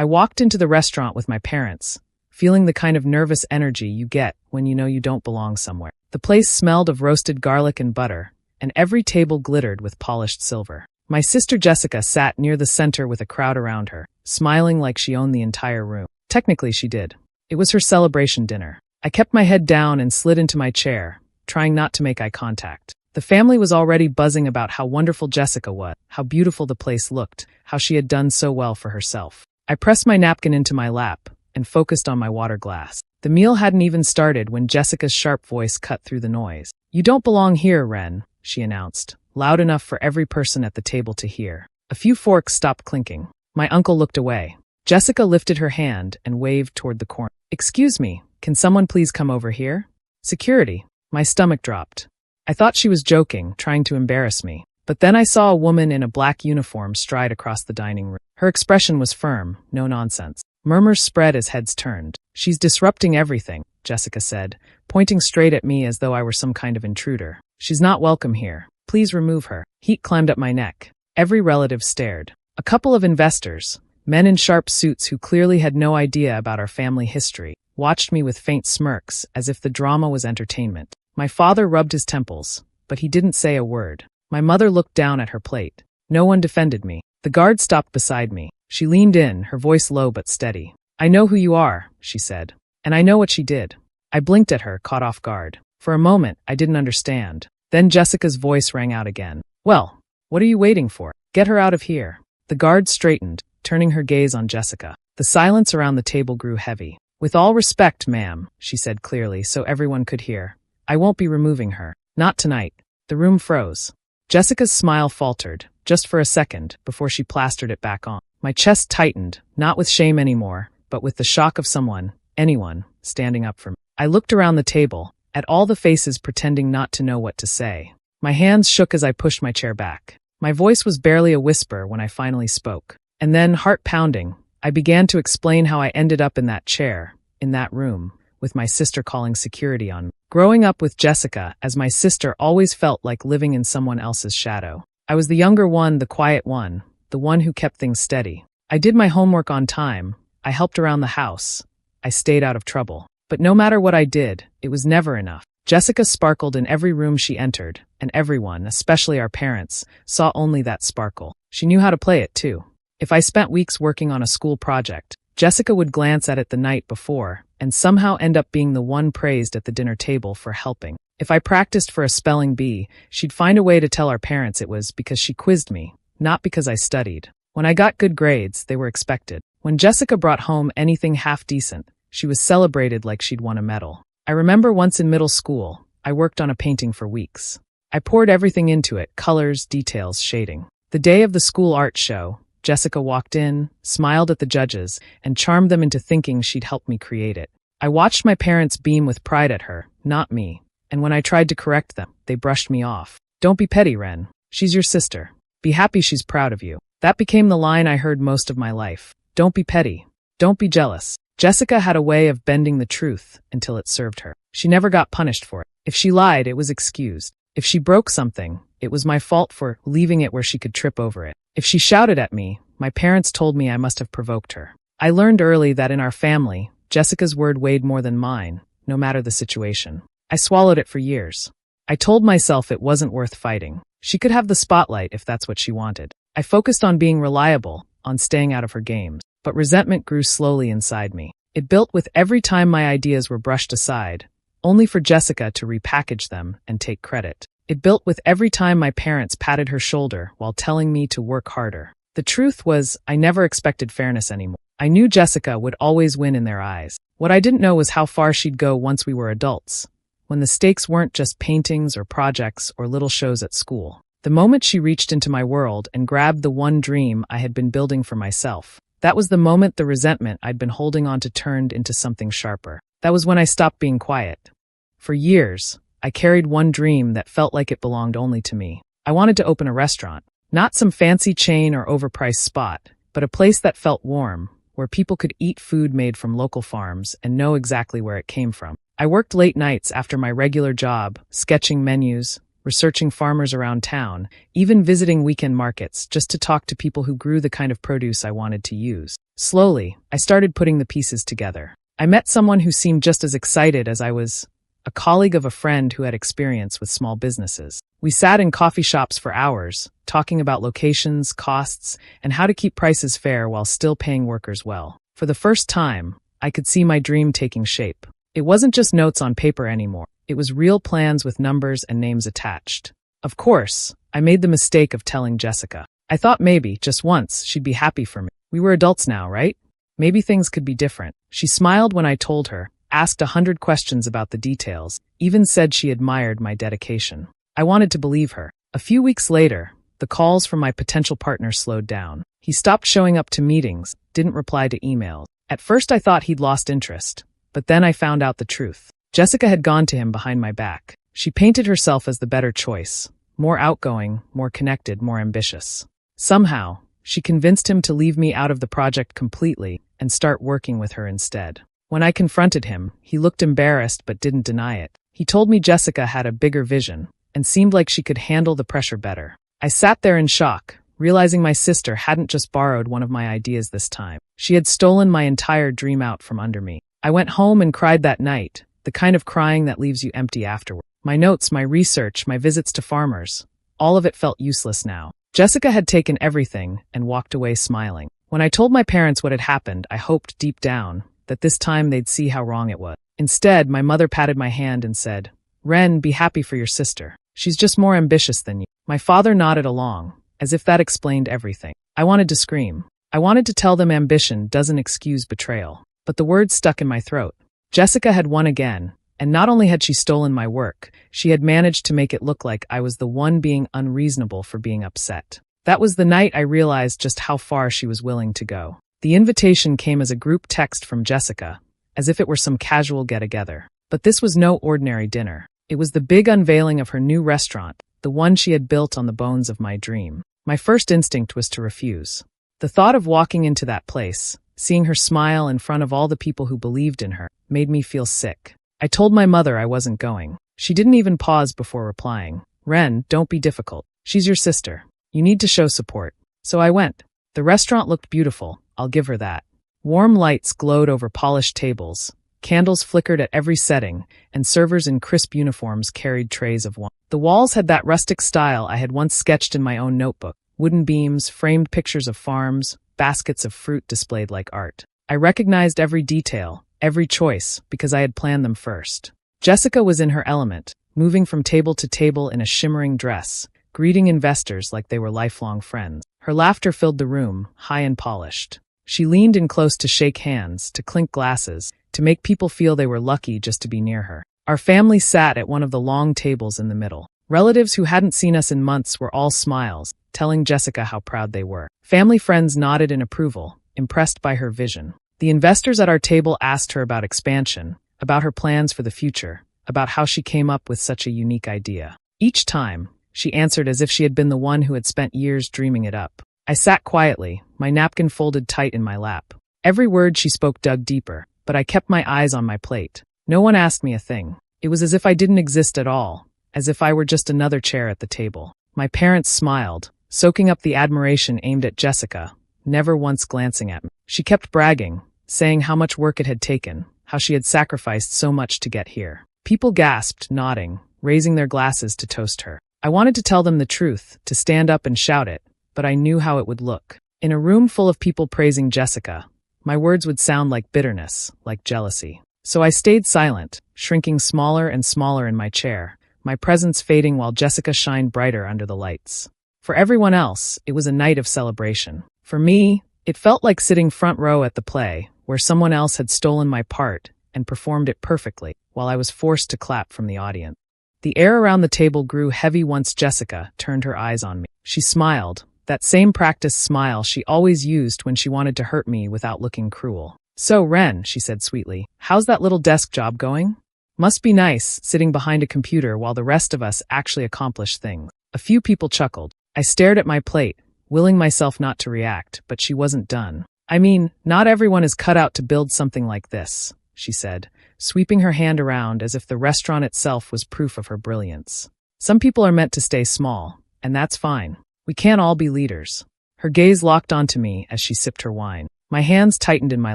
I walked into the restaurant with my parents, feeling the kind of nervous energy you get when you know you don't belong somewhere. The place smelled of roasted garlic and butter, and every table glittered with polished silver. My sister Jessica sat near the center with a crowd around her, smiling like she owned the entire room. Technically, she did. It was her celebration dinner. I kept my head down and slid into my chair, trying not to make eye contact. The family was already buzzing about how wonderful Jessica was, how beautiful the place looked, how she had done so well for herself. I pressed my napkin into my lap and focused on my water glass. The meal hadn't even started when Jessica's sharp voice cut through the noise. "You don't belong here, Ren," she announced, loud enough for every person at the table to hear. A few forks stopped clinking. My uncle looked away. Jessica lifted her hand and waved toward the corner. "Excuse me, can someone please come over here?" "Security." My stomach dropped. I thought she was joking, trying to embarrass me. But then I saw a woman in a black uniform stride across the dining room. Her expression was firm, no nonsense. Murmurs spread as heads turned. "She's disrupting everything," Jessica said, pointing straight at me as though I were some kind of intruder. "She's not welcome here. Please remove her." Heat climbed up my neck. Every relative stared. A couple of investors, men in sharp suits who clearly had no idea about our family history, watched me with faint smirks as if the drama was entertainment. My father rubbed his temples, but he didn't say a word. My mother looked down at her plate. No one defended me. The guard stopped beside me. She leaned in, her voice low but steady. "I know who you are," she said. "And I know what she did." I blinked at her, caught off guard. For a moment, I didn't understand. Then Jessica's voice rang out again. "Well, what are you waiting for? Get her out of here." The guard straightened, turning her gaze on Jessica. The silence around the table grew heavy. "With all respect, ma'am," she said clearly so everyone could hear, "I won't be removing her. Not tonight." The room froze. Jessica's smile faltered, just for a second, before she plastered it back on. My chest tightened, not with shame anymore, but with the shock of someone, anyone, standing up for me. I looked around the table, at all the faces pretending not to know what to say. My hands shook as I pushed my chair back. My voice was barely a whisper when I finally spoke. And then, heart pounding, I began to explain how I ended up in that chair, in that room, with my sister calling security on me. Growing up with Jessica, as my sister always felt like living in someone else's shadow. I was the younger one, the quiet one, the one who kept things steady. I did my homework on time. I helped around the house. I stayed out of trouble. But no matter what I did, it was never enough. Jessica sparkled in every room she entered, and everyone, especially our parents, saw only that sparkle. She knew how to play it too. If I spent weeks working on a school project, Jessica would glance at it the night before and somehow end up being the one praised at the dinner table for helping. If I practiced for a spelling bee, she'd find a way to tell our parents it was because she quizzed me, not because I studied. When I got good grades, they were expected. When Jessica brought home anything half decent, she was celebrated like she'd won a medal. I remember once in middle school, I worked on a painting for weeks. I poured everything into it, colors, details, shading. The day of the school art show, Jessica walked in, smiled at the judges, and charmed them into thinking she'd help me create it. I watched my parents beam with pride at her, not me, and when I tried to correct them, they brushed me off. "Don't be petty, Ren. She's your sister. Be happy she's proud of you." That became the line I heard most of my life. Don't be petty. Don't be jealous. Jessica had a way of bending the truth until it served her. She never got punished for it. If she lied, it was excused. If she broke something, it was my fault for leaving it where she could trip over it. If she shouted at me, my parents told me I must have provoked her. I learned early that in our family, Jessica's word weighed more than mine, no matter the situation. I swallowed it for years. I told myself it wasn't worth fighting. She could have the spotlight if that's what she wanted. I focused on being reliable, on staying out of her games. But resentment grew slowly inside me. It built with every time my ideas were brushed aside, only for Jessica to repackage them and take credit. It built with every time my parents patted her shoulder while telling me to work harder. The truth was, I never expected fairness anymore. I knew Jessica would always win in their eyes. What I didn't know was how far she'd go once we were adults, when the stakes weren't just paintings or projects or little shows at school. The moment she reached into my world and grabbed the one dream I had been building for myself, that was the moment the resentment I'd been holding on to turned into something sharper. That was when I stopped being quiet. For years, I carried one dream that felt like it belonged only to me. I wanted to open a restaurant. Not some fancy chain or overpriced spot, but a place that felt warm, where people could eat food made from local farms and know exactly where it came from. I worked late nights after my regular job, sketching menus, researching farmers around town, even visiting weekend markets just to talk to people who grew the kind of produce I wanted to use. Slowly, I started putting the pieces together. I met someone who seemed just as excited as I was, a colleague of a friend who had experience with small businesses. We sat in coffee shops for hours, talking about locations, costs, and how to keep prices fair while still paying workers well. For the first time, I could see my dream taking shape. It wasn't just notes on paper anymore. It was real plans with numbers and names attached. Of course, I made the mistake of telling Jessica. I thought maybe, just once, she'd be happy for me. We were adults now, right? Maybe things could be different. She smiled when I told her, asked 100 questions about the details, even said she admired my dedication. I wanted to believe her. A few weeks later, the calls from my potential partner slowed down. He stopped showing up to meetings, didn't reply to emails. At first I thought he'd lost interest, but then I found out the truth. Jessica had gone to him behind my back. She painted herself as the better choice, more outgoing, more connected, more ambitious. Somehow, she convinced him to leave me out of the project completely and start working with her instead. When I confronted him, he looked embarrassed but didn't deny it. He told me Jessica had a bigger vision and seemed like she could handle the pressure better. I sat there in shock, realizing my sister hadn't just borrowed one of my ideas this time. She had stolen my entire dream out from under me. I went home and cried that night, the kind of crying that leaves you empty afterward. My notes, my research, my visits to farmers, all of it felt useless now. Jessica had taken everything and walked away smiling. When I told my parents what had happened, I hoped deep down that this time they'd see how wrong it was. Instead, my mother patted my hand and said, "Ren, be happy for your sister. She's just more ambitious than you." My father nodded along, as if that explained everything. I wanted to scream. I wanted to tell them ambition doesn't excuse betrayal. But the words stuck in my throat. Jessica had won again, and not only had she stolen my work, she had managed to make it look like I was the one being unreasonable for being upset. That was the night I realized just how far she was willing to go. The invitation came as a group text from Jessica, as if it were some casual get-together. But this was no ordinary dinner. It was the big unveiling of her new restaurant, the one she had built on the bones of my dream. My first instinct was to refuse. The thought of walking into that place, seeing her smile in front of all the people who believed in her, made me feel sick. I told my mother I wasn't going. She didn't even pause before replying. "Ren, don't be difficult. She's your sister. You need to show support." So I went. The restaurant looked beautiful, I'll give her that. Warm lights glowed over polished tables, candles flickered at every setting, and servers in crisp uniforms carried trays of wine. The walls had that rustic style I had once sketched in my own notebook. Wooden beams, framed pictures of farms, baskets of fruit displayed like art. I recognized every detail, every choice, because I had planned them first. Jessica was in her element, moving from table to table in a shimmering dress, greeting investors like they were lifelong friends. Her laughter filled the room, high and polished. She leaned in close to shake hands, to clink glasses, to make people feel they were lucky just to be near her. Our family sat at one of the long tables in the middle. Relatives who hadn't seen us in months were all smiles, telling Jessica how proud they were. Family friends nodded in approval, impressed by her vision. The investors at our table asked her about expansion, about her plans for the future, about how she came up with such a unique idea. Each time, she answered as if she had been the one who had spent years dreaming it up. I sat quietly, my napkin folded tight in my lap. Every word she spoke dug deeper, but I kept my eyes on my plate. No one asked me a thing. It was as if I didn't exist at all, as if I were just another chair at the table. My parents smiled, soaking up the admiration aimed at Jessica, never once glancing at me. She kept bragging, saying how much work it had taken, how she had sacrificed so much to get here. People gasped, nodding, raising their glasses to toast her. I wanted to tell them the truth, to stand up and shout it, but I knew how it would look. In a room full of people praising Jessica, my words would sound like bitterness, like jealousy. So I stayed silent, shrinking smaller and smaller in my chair, my presence fading while Jessica shined brighter under the lights. For everyone else, it was a night of celebration. For me, it felt like sitting front row at the play, where someone else had stolen my part and performed it perfectly, while I was forced to clap from the audience. The air around the table grew heavy once Jessica turned her eyes on me. She smiled, that same practiced smile she always used when she wanted to hurt me without looking cruel. "So, Ren," she said sweetly, "how's that little desk job going? Must be nice, sitting behind a computer while the rest of us actually accomplish things." A few people chuckled. I stared at my plate, willing myself not to react, but she wasn't done. "I mean, not everyone is cut out to build something like this," she said, sweeping her hand around as if the restaurant itself was proof of her brilliance. Some people are meant to stay small, and that's fine. We can't all be leaders. Her gaze locked onto me as she sipped her wine. My hands tightened in my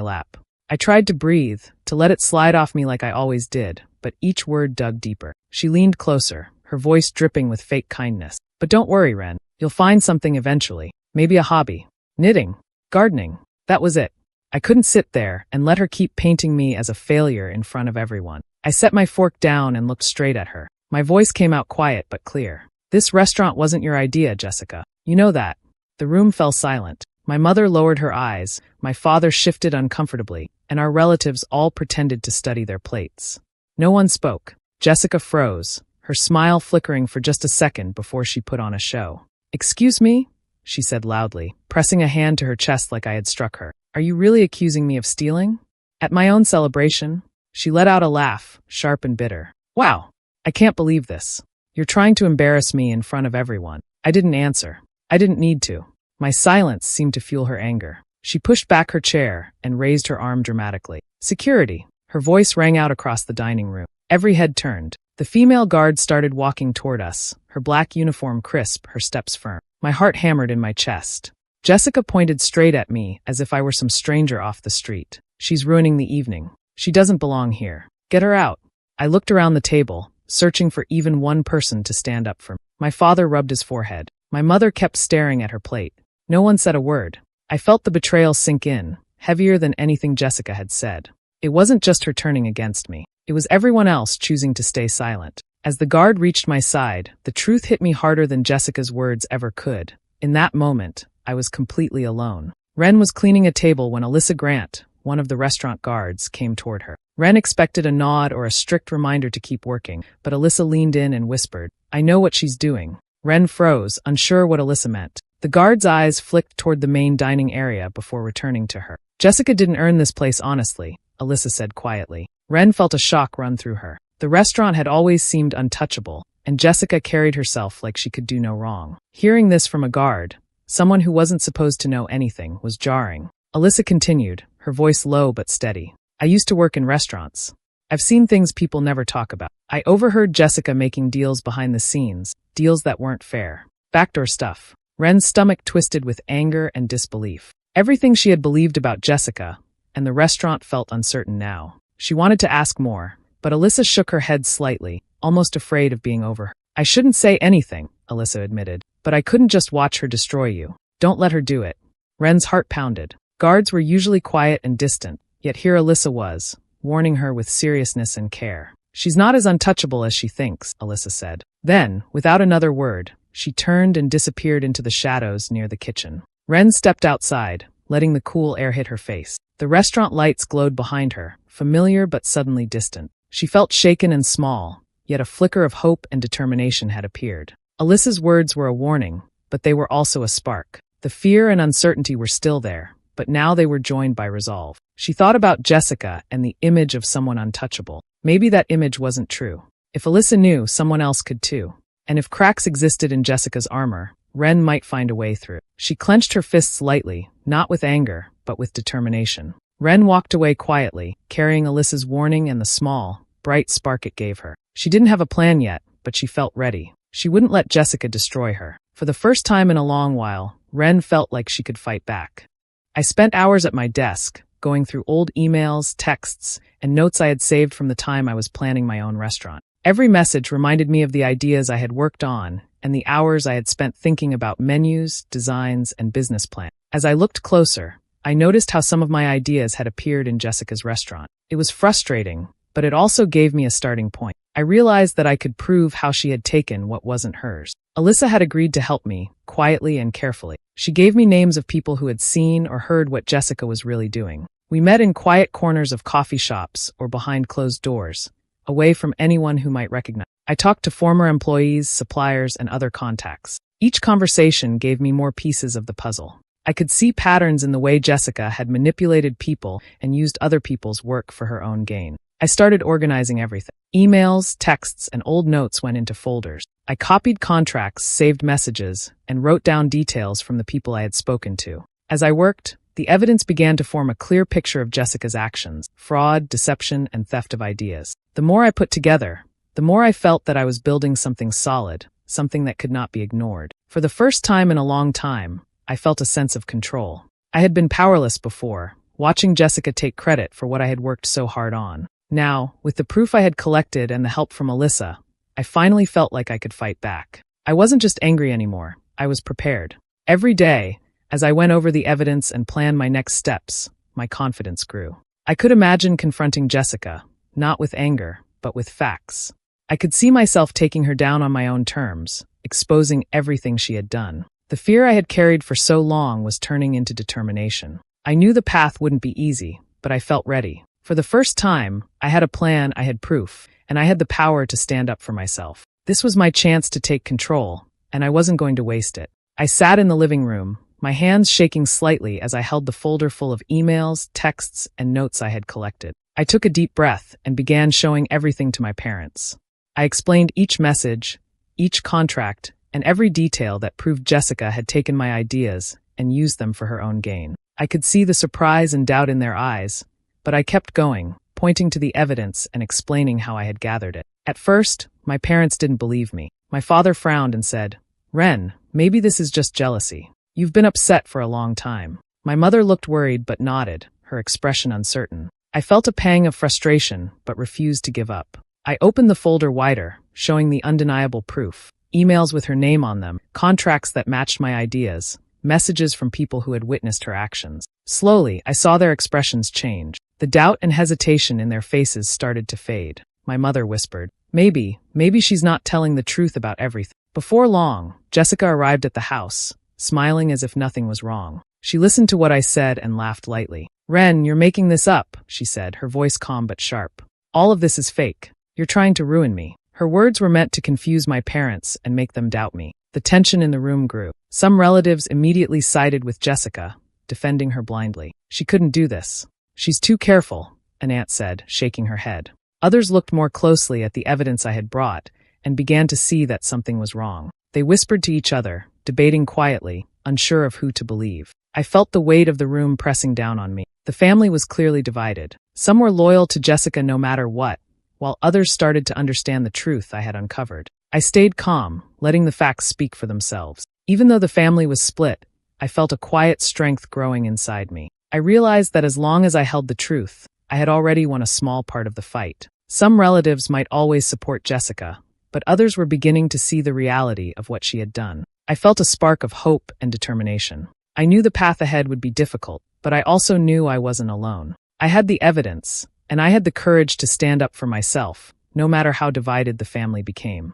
lap. I tried to breathe, to let it slide off me like I always did, but each word dug deeper. She leaned closer, her voice dripping with fake kindness. But don't worry, Ren. You'll find something eventually. Maybe a hobby. Knitting. Gardening. That was it. I couldn't sit there and let her keep painting me as a failure in front of everyone. I set my fork down and looked straight at her. My voice came out quiet but clear. This restaurant wasn't your idea, Jessica. You know that. The room fell silent. My mother lowered her eyes, my father shifted uncomfortably, and our relatives all pretended to study their plates. No one spoke. Jessica froze, her smile flickering for just a second before she put on a show. "Excuse me?" she said loudly, pressing a hand to her chest like I had struck her. "Are you really accusing me of stealing?" At my own celebration, she let out a laugh, sharp and bitter. "Wow, I can't believe this. You're trying to embarrass me in front of everyone." I didn't answer. I didn't need to. My silence seemed to fuel her anger. She pushed back her chair and raised her arm dramatically. "Security." Her voice rang out across the dining room. Every head turned. The female guard started walking toward us, her black uniform crisp, her steps firm. My heart hammered in my chest. Jessica pointed straight at me as if I were some stranger off the street. "She's ruining the evening. She doesn't belong here. Get her out." I looked around the table, searching for even one person to stand up for me. My father rubbed his forehead. My mother kept staring at her plate. No one said a word. I felt the betrayal sink in, heavier than anything Jessica had said. It wasn't just her turning against me. It was everyone else choosing to stay silent. As the guard reached my side, the truth hit me harder than Jessica's words ever could. In that moment, I was completely alone. Ren was cleaning a table when Alyssa Grant, one of the restaurant guards, came toward her. Ren expected a nod or a strict reminder to keep working, but Alyssa leaned in and whispered, "I know what she's doing." Ren froze, unsure what Alyssa meant. The guard's eyes flicked toward the main dining area before returning to her. "Jessica didn't earn this place honestly," Alyssa said quietly. Ren felt a shock run through her. The restaurant had always seemed untouchable, and Jessica carried herself like she could do no wrong. Hearing this from a guard, someone who wasn't supposed to know anything, was jarring. Alyssa continued, her voice low but steady. "I used to work in restaurants. I've seen things people never talk about. I overheard Jessica making deals behind the scenes, deals that weren't fair. Backdoor stuff." Ren's stomach twisted with anger and disbelief. Everything she had believed about Jessica, and the restaurant felt uncertain now. She wanted to ask more, but Alyssa shook her head slightly, almost afraid of being overheard. "I shouldn't say anything," Alyssa admitted, "but I couldn't just watch her destroy you. Don't let her do it." Ren's heart pounded. Guards were usually quiet and distant, yet here Alyssa was, warning her with seriousness and care. "She's not as untouchable as she thinks," Alyssa said. Then, without another word, she turned and disappeared into the shadows near the kitchen. Ren stepped outside, letting the cool air hit her face. The restaurant lights glowed behind her, familiar but suddenly distant. She felt shaken and small, yet a flicker of hope and determination had appeared. Alyssa's words were a warning, but they were also a spark. The fear and uncertainty were still there, but now they were joined by resolve. She thought about Jessica and the image of someone untouchable. Maybe that image wasn't true. If Alyssa knew, someone else could too. And if cracks existed in Jessica's armor, Ren might find a way through. She clenched her fists lightly, not with anger, but with determination. Ren walked away quietly, carrying Alyssa's warning and the small, bright spark it gave her. She didn't have a plan yet, but she felt ready. She wouldn't let Jessica destroy her. For the first time in a long while, Ren felt like she could fight back. I spent hours at my desk, going through old emails, texts, and notes I had saved from the time I was planning my own restaurant. Every message reminded me of the ideas I had worked on and the hours I had spent thinking about menus, designs, and business plans. As I looked closer, I noticed how some of my ideas had appeared in Jessica's restaurant. It was frustrating, but it also gave me a starting point. I realized that I could prove how she had taken what wasn't hers. Alyssa had agreed to help me, quietly and carefully. She gave me names of people who had seen or heard what Jessica was really doing. We met in quiet corners of coffee shops or behind closed doors, away from anyone who might recognize. I talked to former employees, suppliers, and other contacts. Each conversation gave me more pieces of the puzzle. I could see patterns in the way Jessica had manipulated people and used other people's work for her own gain. I started organizing everything. Emails, texts, and old notes went into folders. I copied contracts, saved messages, and wrote down details from the people I had spoken to. As I worked, the evidence began to form a clear picture of Jessica's actions: fraud, deception, and theft of ideas. The more I put together, the more I felt that I was building something solid, something that could not be ignored. For the first time in a long time, I felt a sense of control. I had been powerless before, watching Jessica take credit for what I had worked so hard on. Now, with the proof I had collected and the help from Alyssa, I finally felt like I could fight back. I wasn't just angry anymore, I was prepared. Every day, as I went over the evidence and planned my next steps, my confidence grew. I could imagine confronting Jessica, not with anger, but with facts. I could see myself taking her down on my own terms, exposing everything she had done. The fear I had carried for so long was turning into determination. I knew the path wouldn't be easy, but I felt ready. For the first time, I had a plan, I had proof, and I had the power to stand up for myself. This was my chance to take control, and I wasn't going to waste it. I sat in the living room, my hands shaking slightly as I held the folder full of emails, texts, and notes I had collected. I took a deep breath and began showing everything to my parents. I explained each message, each contract, and every detail that proved Jessica had taken my ideas and used them for her own gain. I could see the surprise and doubt in their eyes, but I kept going, pointing to the evidence and explaining how I had gathered it. At first, my parents didn't believe me. My father frowned and said, "Ren, maybe this is just jealousy. You've been upset for a long time." My mother looked worried but nodded, her expression uncertain. I felt a pang of frustration but refused to give up. I opened the folder wider, showing the undeniable proof. Emails with her name on them, contracts that matched my ideas, messages from people who had witnessed her actions. Slowly, I saw their expressions change. The doubt and hesitation in their faces started to fade. My mother whispered, maybe she's not telling the truth about everything." Before long, Jessica arrived at the house, smiling as if nothing was wrong. She listened to what I said and laughed lightly. "Ren, you're making this up," she said, her voice calm but sharp. "All of this is fake. You're trying to ruin me." Her words were meant to confuse my parents and make them doubt me. The tension in the room grew. Some relatives immediately sided with Jessica, defending her blindly. "She couldn't do this. She's too careful," an aunt said, shaking her head. Others looked more closely at the evidence I had brought and began to see that something was wrong. They whispered to each other, debating quietly, unsure of who to believe. I felt the weight of the room pressing down on me. The family was clearly divided. Some were loyal to Jessica no matter what, while others started to understand the truth I had uncovered. I stayed calm, letting the facts speak for themselves. Even though the family was split, I felt a quiet strength growing inside me. I realized that as long as I held the truth, I had already won a small part of the fight. Some relatives might always support Jessica, but others were beginning to see the reality of what she had done. I felt a spark of hope and determination. I knew the path ahead would be difficult, but I also knew I wasn't alone. I had the evidence, and I had the courage to stand up for myself, no matter how divided the family became.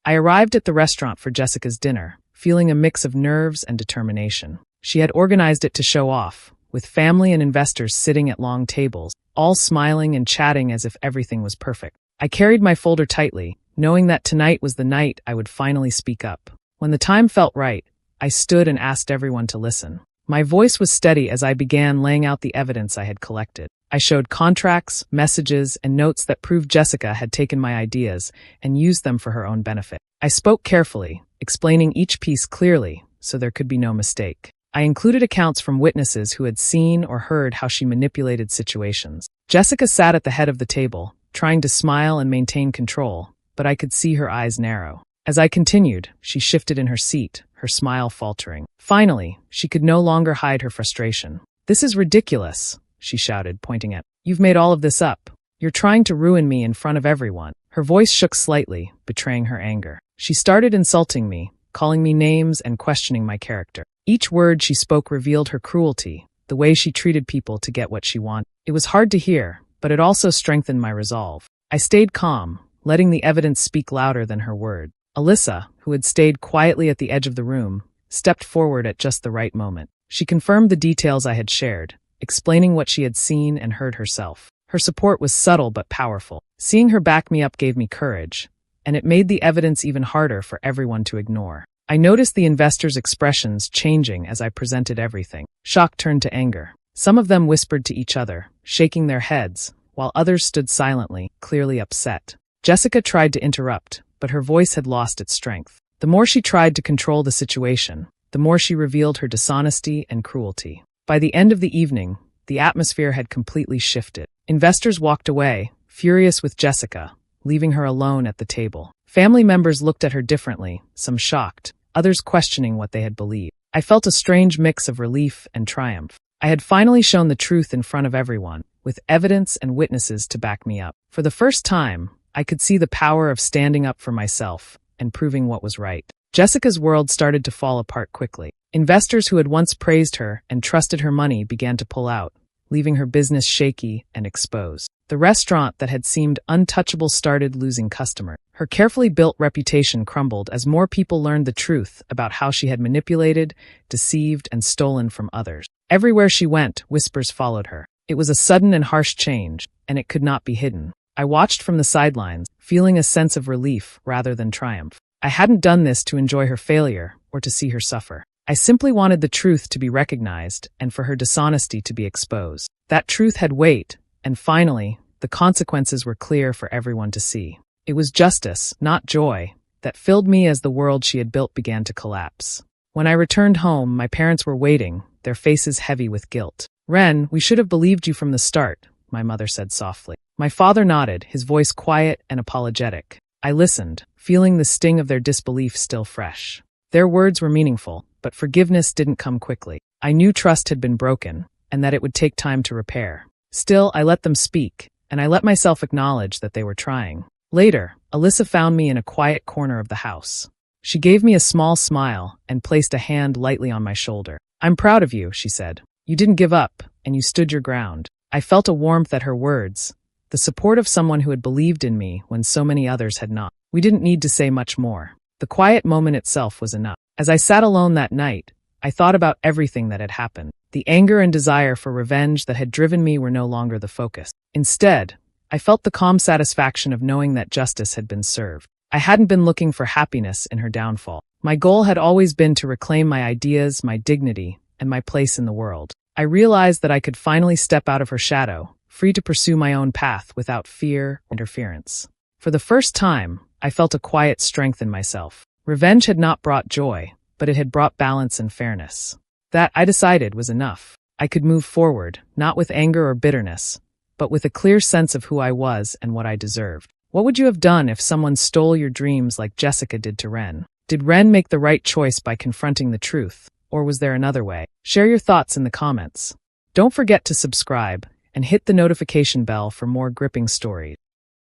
I arrived at the restaurant for Jessica's dinner, feeling a mix of nerves and determination. She had organized it to show off, with family and investors sitting at long tables, all smiling and chatting as if everything was perfect. I carried my folder tightly, knowing that tonight was the night I would finally speak up. When the time felt right, I stood and asked everyone to listen. My voice was steady as I began laying out the evidence I had collected. I showed contracts, messages, and notes that proved Jessica had taken my ideas and used them for her own benefit. I spoke carefully, explaining each piece clearly so there could be no mistake. I included accounts from witnesses who had seen or heard how she manipulated situations. Jessica sat at the head of the table, trying to smile and maintain control, but I could see her eyes narrow. As I continued, she shifted in her seat, her smile faltering. Finally, she could no longer hide her frustration. "This is ridiculous," she shouted, pointing at me. "You've made all of this up. You're trying to ruin me in front of everyone." Her voice shook slightly, betraying her anger. She started insulting me, calling me names and questioning my character. Each word she spoke revealed her cruelty, the way she treated people to get what she wanted. It was hard to hear, but it also strengthened my resolve. I stayed calm, letting the evidence speak louder than her word. Alyssa, who had stayed quietly at the edge of the room, stepped forward at just the right moment. She confirmed the details I had shared, explaining what she had seen and heard herself. Her support was subtle but powerful. Seeing her back me up gave me courage, and it made the evidence even harder for everyone to ignore. I noticed the investors' expressions changing as I presented everything. Shock turned to anger. Some of them whispered to each other, shaking their heads, while others stood silently, clearly upset. Jessica tried to interrupt, but her voice had lost its strength. The more she tried to control the situation, the more she revealed her dishonesty and cruelty. By the end of the evening, the atmosphere had completely shifted. Investors walked away, furious with Jessica, leaving her alone at the table. Family members looked at her differently, some shocked, others questioning what they had believed. I felt a strange mix of relief and triumph. I had finally shown the truth in front of everyone, with evidence and witnesses to back me up. For the first time, I could see the power of standing up for myself and proving what was right. Jessica's world started to fall apart quickly. Investors who had once praised her and trusted her money began to pull out, leaving her business shaky and exposed. The restaurant that had seemed untouchable started losing customers. Her carefully built reputation crumbled as more people learned the truth about how she had manipulated, deceived, and stolen from others. Everywhere she went, whispers followed her. It was a sudden and harsh change, and it could not be hidden. I watched from the sidelines, feeling a sense of relief rather than triumph. I hadn't done this to enjoy her failure or to see her suffer. I simply wanted the truth to be recognized and for her dishonesty to be exposed. That truth had weight, and finally, the consequences were clear for everyone to see. It was justice, not joy, that filled me as the world she had built began to collapse. When I returned home, my parents were waiting, their faces heavy with guilt. "Ren, we should have believed you from the start," my mother said softly. My father nodded, his voice quiet and apologetic. I listened, feeling the sting of their disbelief still fresh. Their words were meaningful, but forgiveness didn't come quickly. I knew trust had been broken, and that it would take time to repair. Still, I let them speak, and I let myself acknowledge that they were trying. Later, Alyssa found me in a quiet corner of the house. She gave me a small smile and placed a hand lightly on my shoulder. "I'm proud of you," she said. "You didn't give up, and you stood your ground." I felt a warmth at her words, the support of someone who had believed in me when so many others had not. We didn't need to say much more. The quiet moment itself was enough. As I sat alone that night, I thought about everything that had happened. The anger and desire for revenge that had driven me were no longer the focus. Instead, I felt the calm satisfaction of knowing that justice had been served. I hadn't been looking for happiness in her downfall. My goal had always been to reclaim my ideas, my dignity, and my place in the world. I realized that I could finally step out of her shadow, free to pursue my own path without fear or interference. For the first time, I felt a quiet strength in myself. Revenge had not brought joy, but it had brought balance and fairness. That, I decided, was enough. I could move forward, not with anger or bitterness, but with a clear sense of who I was and what I deserved. What would you have done if someone stole your dreams like Jessica did to Ren? Did Ren make the right choice by confronting the truth, or was there another way? Share your thoughts in the comments. Don't forget to subscribe and hit the notification bell for more gripping stories.